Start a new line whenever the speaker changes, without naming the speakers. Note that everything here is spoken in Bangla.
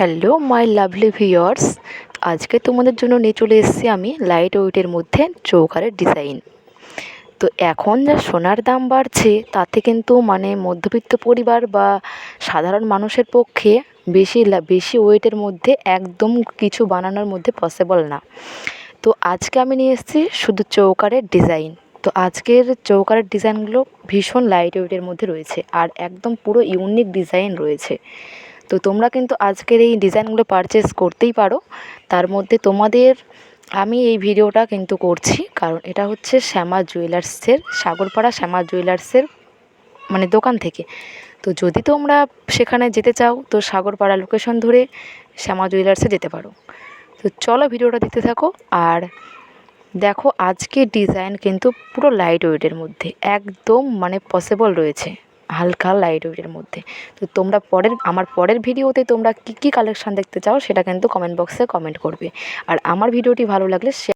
হ্যালো মাই লাভলি ভিউয়ার্স, আজকে তোমাদের জন্য নিয়ে চলে এসেছি আমি লাইট ওয়েটের মধ্যে চৌকারের ডিজাইন। তো এখন যা সোনার দাম বাড়ছে তাতে কিন্তু মধ্যবিত্ত পরিবার বা সাধারণ মানুষের পক্ষে বেশি ওয়েটের মধ্যে একদম কিছু বানানোর মধ্যে পসিবল না। তো আজকে আমি নিয়ে এসেছি শুধু চৌকারের ডিজাইন। তো আজকের চৌকারের ডিজাইনগুলো ভীষণ লাইট ওয়েটের মধ্যে রয়েছে আর একদম পুরো ইউনিক ডিজাইন রয়েছে। তো তোমরা কিন্তু আজকের এই ডিজাইনগুলো পারচেস করতেই পারো। তার মধ্যে তোমাদের আমি এই ভিডিওটা কিন্তু করছি কারণ এটা হচ্ছে শ্যামা জুয়েলার্সের, সাগরপাড়া শ্যামা জুয়েলার্সের দোকান থেকে। তো যদি তোমরা সেখানে যেতে চাও তো সাগরপাড়া লোকেশন ধরে শ্যামা জুয়েলার্সে যেতে পারো। তো চলো ভিডিওটা দেখতে থাকো আর দেখো আজকের ডিজাইন কিন্তু পুরো লাইট ওয়েটের মধ্যে একদম পসিবল রয়েছে, হালকা লাইট ওয়েটের মধ্যে। তো তোমরা আমার পরের ভিডিওতে তোমরা কী কী কালেকশান দেখতে চাও সেটা কিন্তু কমেন্ট বক্সে কমেন্ট করবে। আর আমার ভিডিওটি ভালো লাগলে শেয়ার